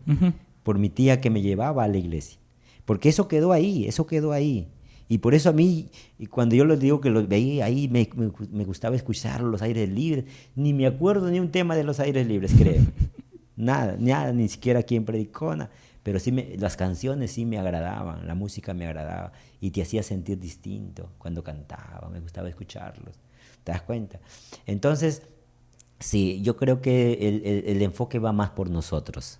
por mi tía que me llevaba a la iglesia. Porque eso quedó ahí. Y por eso a mí, y cuando yo les digo que los veía ahí, me gustaba escuchar los aires libres. Ni me acuerdo ni un tema de los aires libres, creo. Nada, ni siquiera quién predicó, nada. Pero sí las canciones sí me agradaban, la música me agradaba. Y te hacía sentir distinto cuando cantaba, me gustaba escucharlos. ¿Te das cuenta? Entonces, sí, yo creo que el enfoque va más por nosotros.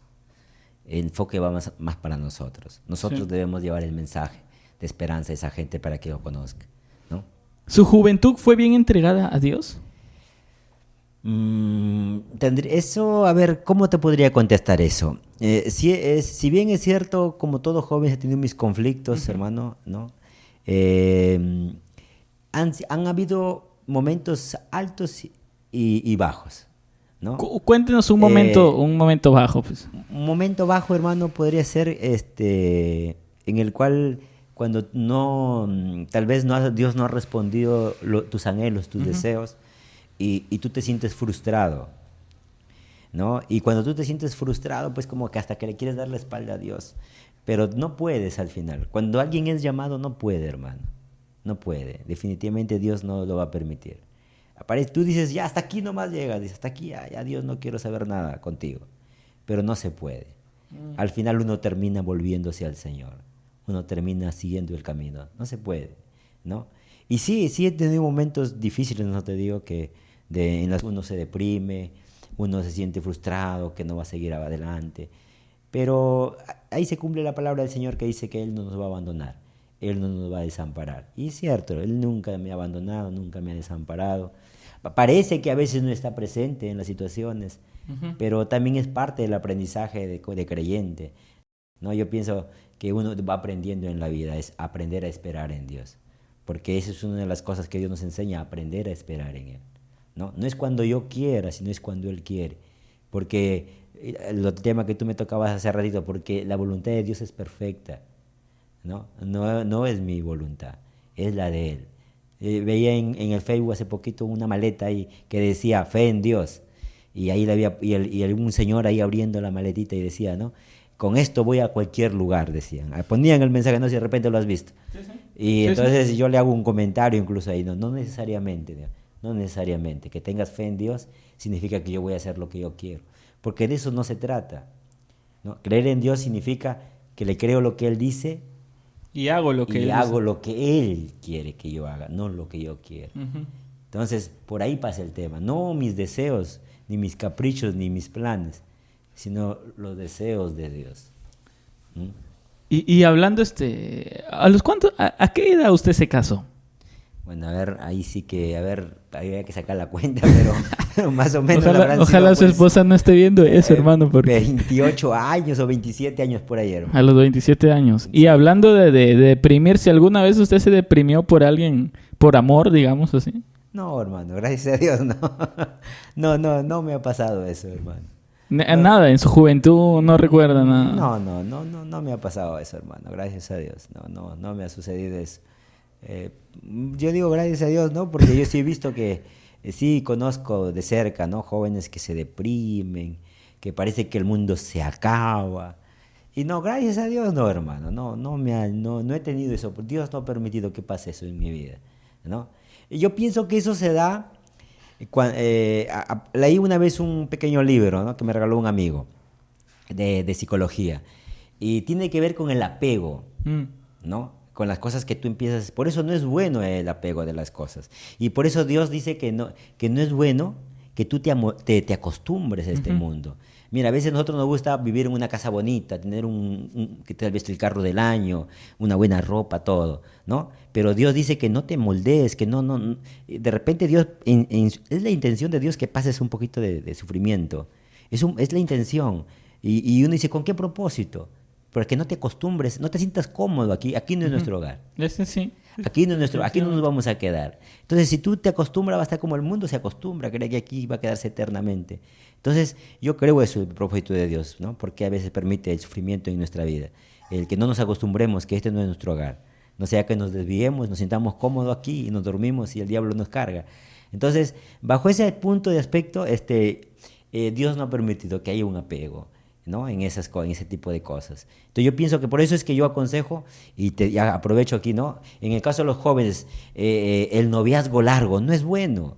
El enfoque va más para nosotros. Nosotros debemos llevar el mensaje de esperanza a esa gente para que lo conozca, ¿no? ¿Su juventud fue bien entregada a Dios? Eso, a ver, ¿cómo te podría contestar eso? Si bien es cierto, como todo joven he tenido mis conflictos, hermano, ¿no? Han habido momentos altos y bajos, ¿no? Cuéntenos un momento bajo. Pues. Un momento bajo, hermano, podría ser en el cual cuando tal vez Dios no ha respondido tus anhelos, tus deseos, y tú te sientes frustrado. ¿no? Y cuando tú te sientes frustrado, pues como que hasta que le quieres dar la espalda a Dios. Pero no puedes al final. Cuando alguien es llamado, no puede, hermano. No puede. Definitivamente Dios no lo va a permitir. Tú dices, ya, hasta aquí nomás llegas. Dices, hasta aquí, ya, Dios, no quiero saber nada contigo. Pero no se puede. Al final uno termina volviéndose al Señor. Uno termina siguiendo el camino. No se puede, ¿no? Y sí he tenido momentos difíciles, no te digo, en los que uno se deprime, uno se siente frustrado, que no va a seguir adelante. Pero ahí se cumple la palabra del Señor que dice que Él no nos va a abandonar, Él no nos va a desamparar. Y es cierto, Él nunca me ha abandonado, nunca me ha desamparado. Parece que a veces no está presente en las situaciones, pero también es parte del aprendizaje de creyente, ¿no? Yo pienso que uno va aprendiendo en la vida, es aprender a esperar en Dios, porque esa es una de las cosas que Dios nos enseña, a aprender a esperar en Él, ¿no? No es cuando yo quiera, sino es cuando Él quiere, porque el tema que tú me tocabas hace ratito, porque la voluntad de Dios es perfecta, ¿no? No es mi voluntad, es la de Él. Veía en el Facebook hace poquito una maleta ahí que decía fe en Dios, y ahí un señor ahí abriendo la maletita y decía, ¿no? Con esto voy a cualquier lugar, decían. Ponían el mensaje, no sé si de repente lo has visto. Sí, sí. Y sí, entonces sí. Yo le hago un comentario incluso ahí, no necesariamente, no necesariamente. Que tengas fe en Dios significa que yo voy a hacer lo que yo quiero. Porque de eso no se trata, ¿no? Creer en Dios significa que le creo lo que Él dice y hago lo que lo que Él quiere que yo haga, no lo que yo quiero. Entonces, por ahí pasa el tema. No mis deseos, ni mis caprichos, ni mis planes, sino los deseos de Dios. Y hablando, ¿a qué edad usted se casó? Bueno, a ver, ahí sí que, había que sacar la cuenta, pero más o menos. Ojalá su esposa no esté viendo eso, hermano. Porque... 28 años o 27 años por ahí, hermano. A los 27 años. Sí. Y hablando de deprimirse, ¿alguna vez usted se deprimió por alguien, por amor, digamos así? No, hermano, gracias a Dios, no. No me ha pasado eso, hermano. Nada, en su juventud no recuerda nada. No me ha pasado eso, hermano, gracias a Dios. No me ha sucedido eso. Yo digo gracias a Dios, ¿no? Porque yo sí he visto que sí conozco de cerca, ¿no? Jóvenes que se deprimen, que parece que el mundo se acaba. Y no, gracias a Dios, no, hermano. No he tenido eso. Dios no ha permitido que pase eso en mi vida, ¿no? Y yo pienso que eso se da. Leí una vez un pequeño libro, ¿no? Que me regaló un amigo de psicología. Y tiene que ver con el apego, ¿no? Con las cosas que tú empiezas. Por eso no es bueno el apego de las cosas. Y por eso Dios dice que no es bueno que tú te acostumbres a este mundo. Mira, a veces a nosotros nos gusta vivir en una casa bonita, tener que tal vez el carro del año, una buena ropa, todo, ¿no? Pero Dios dice que no te moldees, que no. De repente Dios, es la intención de Dios que pases un poquito de sufrimiento. Es la intención. Y uno dice, ¿con qué propósito? Porque no te acostumbres, no te sientas cómodo aquí no es nuestro hogar. Sí. Aquí no nos vamos a quedar. Entonces, si tú te acostumbras, va a estar como el mundo se acostumbra, cree que aquí va a quedarse eternamente. Entonces, yo creo eso, el propósito de Dios, ¿no? Porque a veces permite el sufrimiento en nuestra vida. El que no nos acostumbremos, que este no es nuestro hogar. No sea que nos desviemos, nos sintamos cómodos aquí y nos dormimos y el diablo nos carga. Entonces, bajo ese punto de aspecto, Dios no ha permitido que haya un apego, ¿no? En ese tipo de cosas. Entonces yo pienso que por eso es que yo aconsejo, y ya aprovecho aquí, ¿no? En el caso de los jóvenes, el noviazgo largo no es bueno.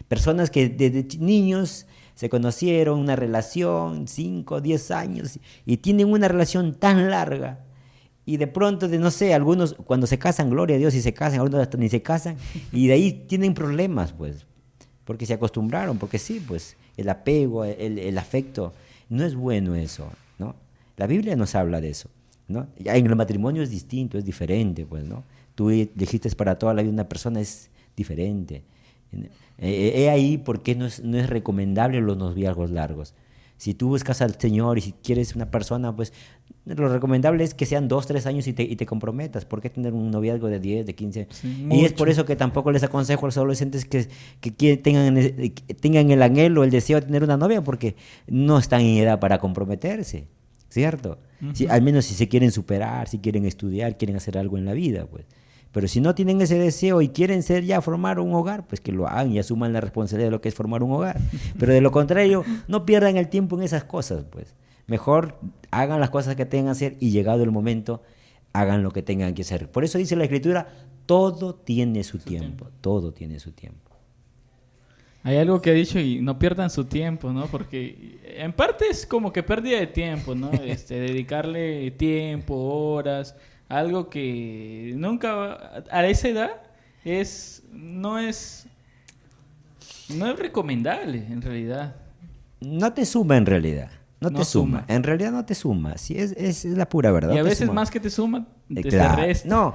Personas que desde niños se conocieron, una relación, 5, 10 años, y tienen una relación tan larga, y de pronto, no sé, algunos cuando se casan, gloria a Dios, y se casan, algunos hasta ni se casan, y de ahí tienen problemas, pues, porque se acostumbraron, porque sí, pues, el apego, el afecto, no es bueno eso, ¿no? La Biblia nos habla de eso, ¿no? Ya en el matrimonio es distinto, es diferente, pues, ¿no? Tú dijiste para toda la vida una persona, es diferente. Ahí por qué no es recomendable los noviazgos largos. Si tú buscas al Señor y si quieres una persona, pues lo recomendable es que sean 2, 3 años y te comprometas. ¿Por qué tener un noviazgo de 10, de 15? Sí, y es por eso que tampoco les aconsejo a los adolescentes que tengan el anhelo, el deseo de tener una novia, porque no están en edad para comprometerse, ¿cierto? Al menos si se quieren superar, si quieren estudiar, quieren hacer algo en la vida, pues. Pero si no tienen ese deseo y quieren formar un hogar, pues que lo hagan y asuman la responsabilidad de lo que es formar un hogar. Pero de lo contrario, no pierdan el tiempo en esas cosas, pues. Mejor hagan las cosas que tengan que hacer y llegado el momento, hagan lo que tengan que hacer. Por eso dice la Escritura, todo tiene su tiempo, todo tiene su tiempo. Hay algo que ha dicho y no pierdan su tiempo, ¿no? Porque en parte es como que pérdida de tiempo, ¿no? Dedicarle tiempo, horas, algo que nunca a esa edad no es recomendable en realidad. No te suma en realidad. No te suma. En realidad no te suma. Sí, es la pura verdad. Y a veces más que te suma, te resta. No,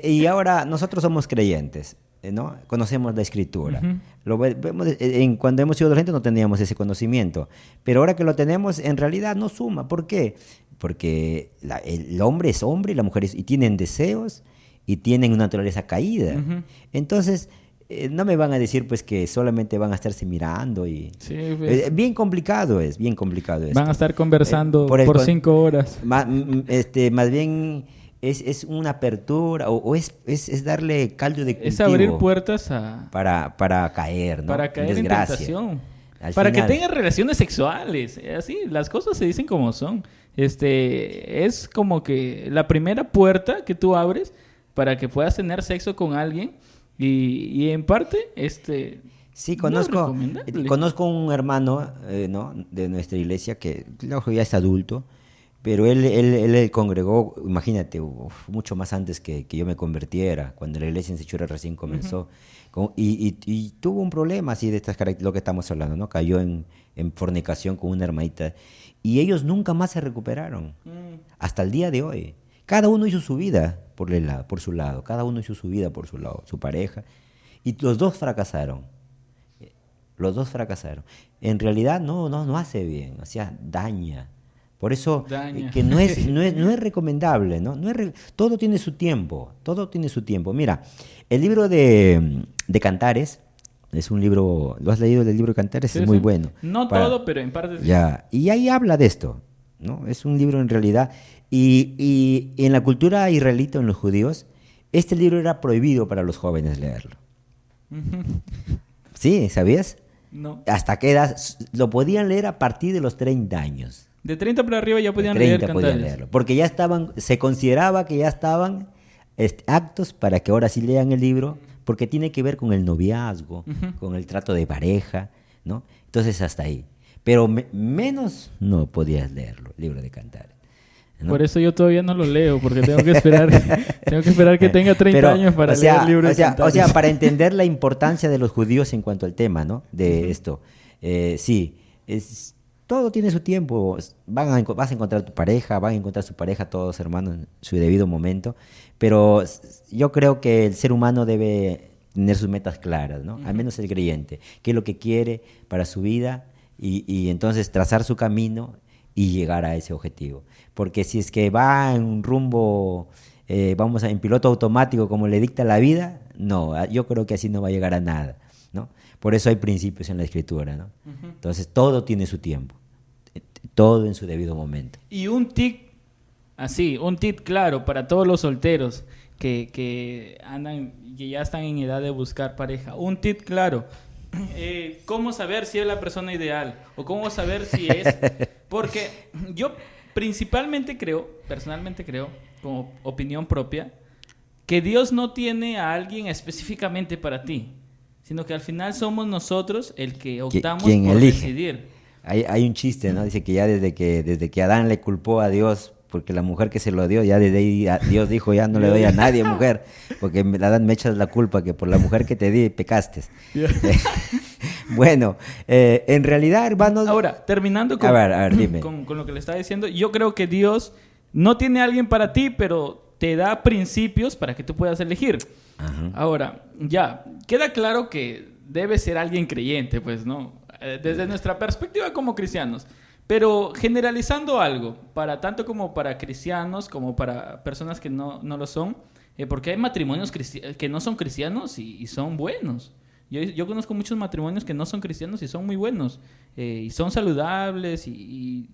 y ahora nosotros somos creyentes, ¿no? Conocemos la Escritura. Uh-huh. Lo vemos, cuando hemos sido adolescentes no teníamos ese conocimiento. Pero ahora que lo tenemos, en realidad no suma. ¿Por qué? Porque el hombre es hombre y la mujer y tienen deseos y tienen una naturaleza caída. Uh-huh. Entonces, no me van a decir pues que solamente van a estarse mirando y sí, pues, bien complicado es. Van a estar conversando por 5 horas. Más bien es una apertura o es darle caldo de cultivo. Es abrir puertas para caer, ¿no? Para caer en tentación. Para que tengan relaciones sexuales. Así, las cosas se dicen como son. Es como que la primera puerta que tú abres para que puedas tener sexo con alguien. Y en parte, sí, conozco un hermano, ¿no? de nuestra iglesia que ya es adulto, pero él congregó, imagínate, mucho más antes que yo me convirtiera, cuando la iglesia en Sechura recién comenzó. Uh-huh. Y tuvo un problema así de estas características, lo que estamos hablando, ¿no? Cayó en fornicación con una hermanita y ellos nunca más se recuperaron, hasta el día de hoy. Cada uno hizo su vida por su lado, cada uno hizo su vida por su lado, su pareja, y los dos fracasaron. En realidad no hace bien, o sea, daña. Por eso que no es recomendable, ¿no? Todo tiene su tiempo, Mira, el libro de Cantares es un libro, ¿lo has leído el libro de Cantares? Sí, es muy bueno. No todo, pero en parte sí. Ya, y ahí habla de esto, ¿no? Es un libro en realidad. Y en la cultura israelita, en los judíos, este libro era prohibido para los jóvenes leerlo. ¿Sí? ¿Sabías? No. ¿Hasta qué edad? Lo podían leer a partir de los 30 años. De 30 para arriba ya podían leer Cantares. Podían leerlo, porque se consideraba que ya estaban aptos para que ahora sí lean el libro, porque tiene que ver con el noviazgo, con el trato de pareja, ¿no? Entonces hasta ahí. Pero menos no podías leerlo, el libro de Cantares, ¿no? Por eso yo todavía no lo leo, porque tengo que esperar que tenga 30 años para leer el libro de Cantares. O sea, para entender la importancia de los judíos en cuanto al tema, ¿no? De esto. Sí, todo tiene su tiempo. Vas a encontrar tu pareja, van a encontrar su pareja, todos hermanos, en su debido momento. Pero yo creo que el ser humano debe tener sus metas claras, ¿no? Al menos el creyente. ¿Qué es lo que quiere para su vida? Y entonces trazar su camino y llegar a ese objetivo. Porque si es que va en un rumbo, en piloto automático como le dicta la vida, no, yo creo que así no va a llegar a nada, ¿no? Por eso hay principios en la Escritura, ¿no? Uh-huh. Entonces todo tiene su tiempo, todo en su debido momento. Y un tip claro para todos los solteros que ya están en edad de buscar pareja, un tip claro. ¿Cómo saber si es la persona ideal? ¿O cómo saber si es? Porque yo personalmente creo, como opinión propia, que Dios no tiene a alguien específicamente para ti, sino que al final somos nosotros el que optamos por decidir. Hay un chiste, ¿no? Dice que ya desde que Adán le culpó a Dios, porque la mujer que se lo dio, ya desde ahí Dios dijo, ya no le doy a nadie mujer, porque Adán me echas la culpa, que por la mujer que te di pecaste. Bueno, en realidad, hermanos... Ahora, terminando con lo que le estaba diciendo, yo creo que Dios no tiene a alguien para ti, pero te da principios para que tú puedas elegir. Uh-huh. Ahora, ya, queda claro que debe ser alguien creyente, pues, ¿no? Desde nuestra perspectiva como cristianos. Pero generalizando algo, tanto como para cristianos, como para personas que no lo son, porque hay matrimonios que no son cristianos y son buenos. Yo conozco muchos matrimonios que no son cristianos y son muy buenos, y son saludables, y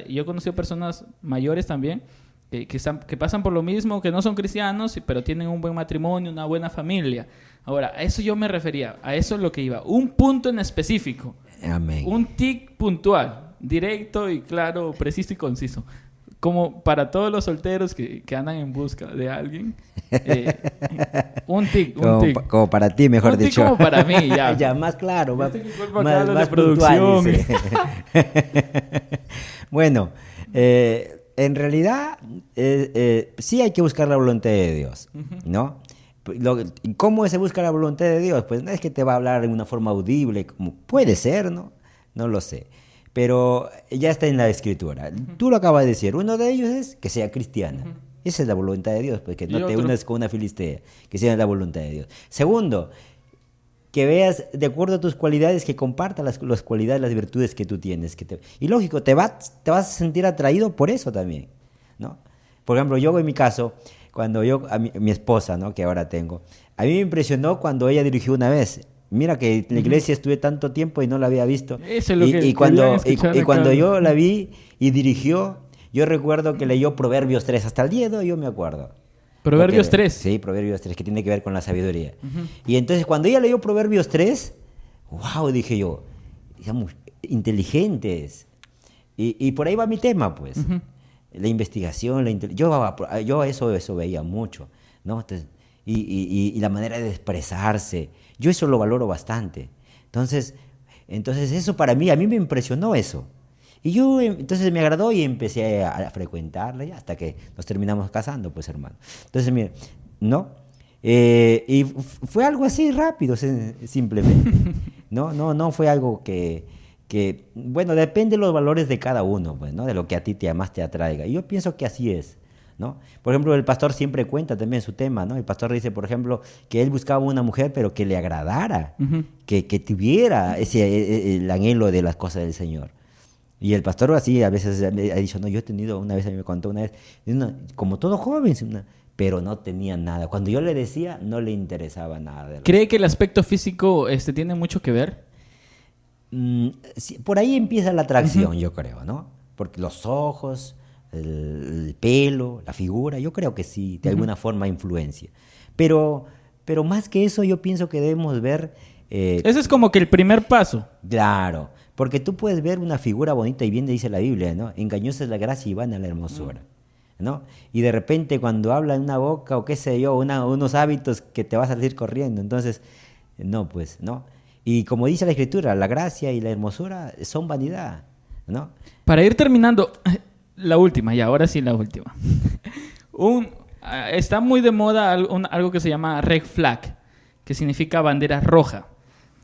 yo he conocido personas mayores también que pasan por lo mismo, que no son cristianos, pero tienen un buen matrimonio, una buena familia. Ahora, a eso yo me refería, a eso es lo que iba. Un punto en específico. Amén. Un tic puntual, directo y claro, preciso y conciso. Como para todos los solteros que andan en busca de alguien. Un tic. Como para ti, mejor un tic dicho. como para mí, ya. Ya, más claro, más de puntual, producción. dice. Bueno, en realidad sí hay que buscar la voluntad de Dios, ¿no? ¿Cómo se busca la voluntad de Dios? Pues no es que te va a hablar de una forma audible, como puede ser, ¿no? No lo sé. Pero ya está en la Escritura. Tú lo acabas de decir. Uno de ellos es que sea cristiana. Esa es la voluntad de Dios, pues que no te unas con una filistea, que sea la voluntad de Dios. Segundo, que veas de acuerdo a tus cualidades, que compartas las cualidades, las virtudes que tú tienes. Y lógico, te vas a sentir atraído por eso también, ¿no? Por ejemplo, yo en mi caso, cuando a mi esposa, ¿no?, que ahora tengo, a mí me impresionó cuando ella dirigió una vez. Mira que en la iglesia estuve tanto tiempo y no la había visto. Eso es lo y cuando yo la vi y dirigió, yo recuerdo que leyó Proverbios 3. Hasta el día de hoy yo me acuerdo. ¿Proverbios 3? Sí, Proverbios 3, que tiene que ver con la sabiduría. Y entonces cuando ella leyó Proverbios 3, wow, dije yo, digamos, inteligentes. Y por ahí va mi tema, pues. La investigación, yo eso veía mucho, ¿no? Entonces, y la manera de expresarse. Yo eso lo valoro bastante. Entonces eso para mí, a mí me impresionó eso. Y yo, entonces me agradó y empecé a frecuentarla hasta que nos terminamos casando, pues, hermano. Entonces, mire, ¿no? Y fue algo así rápido, simplemente. No fue algo que, bueno, depende de los valores de cada uno, pues, ¿no? De lo que a ti más te atraiga. Y yo pienso que así es, ¿no? Por ejemplo, el pastor siempre cuenta también su tema, ¿no? El pastor dice, por ejemplo, que él buscaba una mujer, pero que le agradara, que tuviera el anhelo de las cosas del Señor. Y el pastor así a veces ha dicho, no, yo he tenido, una vez a mí me contó una vez, como todo joven, pero no tenía nada. Cuando yo le decía, no le interesaba nada. ¿Cree que el aspecto físico tiene mucho que ver? Sí, por ahí empieza la atracción, yo creo, ¿no? Porque los ojos, el pelo, la figura, yo creo que sí, de alguna forma influencia. Pero más que eso, yo pienso que debemos ver... Ese es como que el primer paso. Claro, porque tú puedes ver una figura bonita y bien dice la Biblia, ¿no? Engañosa es la gracia y vana la hermosura, ¿no? Y de repente cuando habla en una boca o qué sé yo, unos hábitos que te vas a salir corriendo. Entonces, no, pues, ¿no? Y como dice la Escritura, la gracia y la hermosura son vanidad, ¿no? Para ir terminando, la última, y ahora sí la última. Está muy de moda algo que se llama red flag, que significa bandera roja.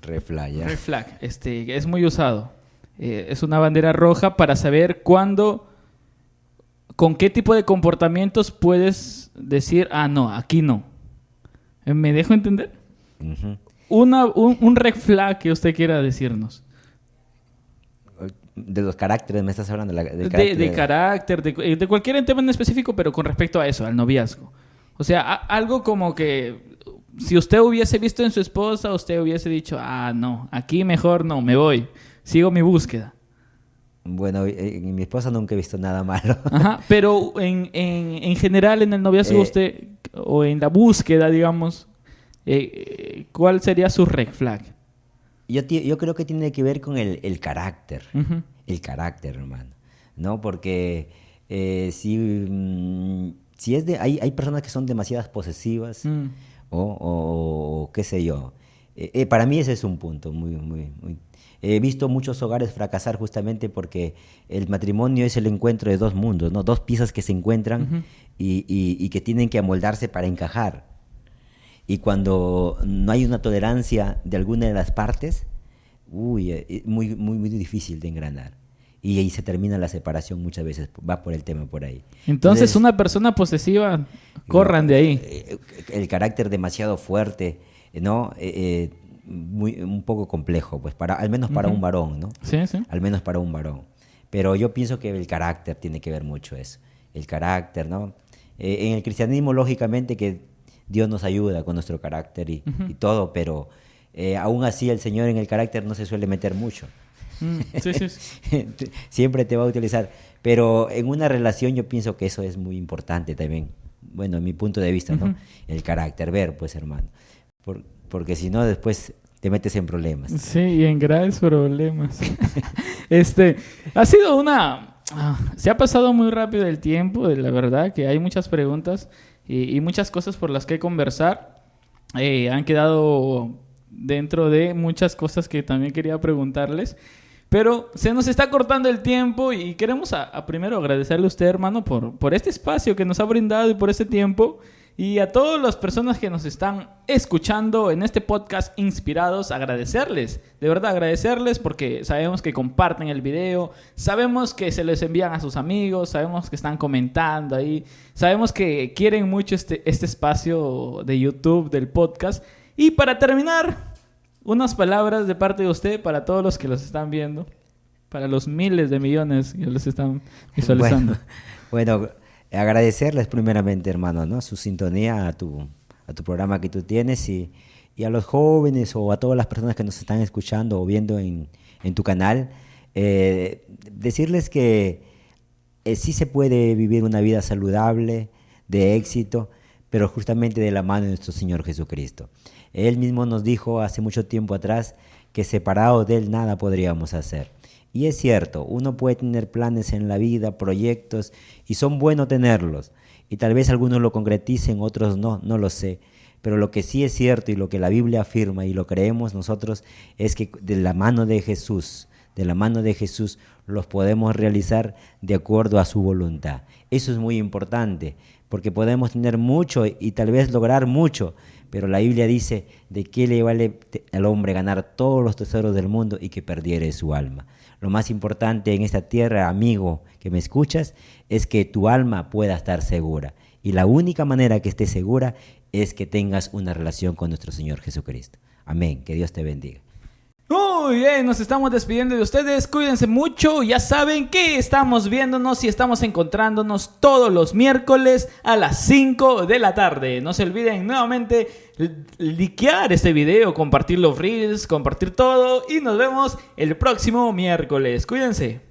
Red flag, ya. Red flag, es muy usado. Es una bandera roja para saber cuándo, con qué tipo de comportamientos puedes decir, no, aquí no. ¿Me dejo entender? Un red flag que usted quiera decirnos. De los caracteres, me estás hablando de carácter, de cualquier tema en específico, pero con respecto a eso, al noviazgo. O sea, algo como que si usted hubiese visto en su esposa, usted hubiese dicho, no, aquí mejor no, me voy, sigo mi búsqueda. Bueno, en mi esposa nunca he visto nada malo. Ajá, pero en general en el noviazgo usted, o en la búsqueda, digamos, ¿cuál sería su red flag? Yo creo que tiene que ver con el carácter, el carácter, hermano, ¿no? Porque si es hay personas que son demasiadas posesivas o qué sé yo. Para mí ese es un punto muy. He visto muchos hogares fracasar justamente porque el matrimonio es el encuentro de dos mundos, ¿no? Dos piezas que se encuentran y que tienen que amoldarse para encajar. Y cuando no hay una tolerancia de alguna de las partes, muy difícil de engranar. Y ahí se termina la separación muchas veces, va por el tema por ahí. Entonces una persona posesiva, corran de ahí. El carácter demasiado fuerte, ¿no? Un poco complejo, pues, al menos para un varón, ¿no? Sí. Al menos para un varón. Pero yo pienso que el carácter tiene que ver mucho eso. El carácter, ¿no? En el cristianismo, lógicamente, que Dios nos ayuda con nuestro carácter y todo, pero aún así el Señor en el carácter no se suele meter mucho. Sí, sí, sí. Siempre te va a utilizar. Pero en una relación yo pienso que eso es muy importante también. Bueno, en mi punto de vista, ¿no? El carácter, ver, pues, hermano. Porque si no, después te metes en problemas. Sí, y en graves problemas. Ha sido se ha pasado muy rápido el tiempo, la verdad, que hay muchas preguntas y muchas cosas por las que conversar. Han quedado dentro de muchas cosas que también quería preguntarles. Pero se nos está cortando el tiempo y queremos primero agradecerle a usted, hermano, por este espacio que nos ha brindado y por este tiempo. Y a todas las personas que nos están escuchando en este podcast Inspirados, agradecerles. De verdad, agradecerles porque sabemos que comparten el video, sabemos que se les envían a sus amigos, sabemos que están comentando ahí, sabemos que quieren mucho este espacio de YouTube, del podcast. Y para terminar, unas palabras de parte de usted para todos los que los están viendo, para los miles de millones que los están visualizando. Bueno, agradecerles primeramente, hermano, ¿no? Su sintonía a tu programa que tú tienes y a los jóvenes o a todas las personas que nos están escuchando o viendo en tu canal, decirles que sí se puede vivir una vida saludable, de éxito, pero justamente de la mano de nuestro Señor Jesucristo. Él mismo nos dijo hace mucho tiempo atrás que separados de Él nada podríamos hacer. Y es cierto, uno puede tener planes en la vida, proyectos, y son buenos tenerlos. Y tal vez algunos lo concreticen, otros no lo sé. Pero lo que sí es cierto y lo que la Biblia afirma y lo creemos nosotros es que de la mano de Jesús los podemos realizar de acuerdo a su voluntad. Eso es muy importante, porque podemos tener mucho y tal vez lograr mucho, pero la Biblia dice, ¿de qué le vale al hombre ganar todos los tesoros del mundo y que perdiere su alma? Lo más importante en esta tierra, amigo que me escuchas, es que tu alma pueda estar segura. Y la única manera que esté segura es que tengas una relación con nuestro Señor Jesucristo. Amén. Que Dios te bendiga. Muy bien, nos estamos despidiendo de ustedes. Cuídense mucho. Ya saben que estamos viéndonos y estamos encontrándonos todos los miércoles a las 5 de la tarde. No se olviden nuevamente likear este video, compartir los reels, compartir todo. Y nos vemos el próximo miércoles. Cuídense.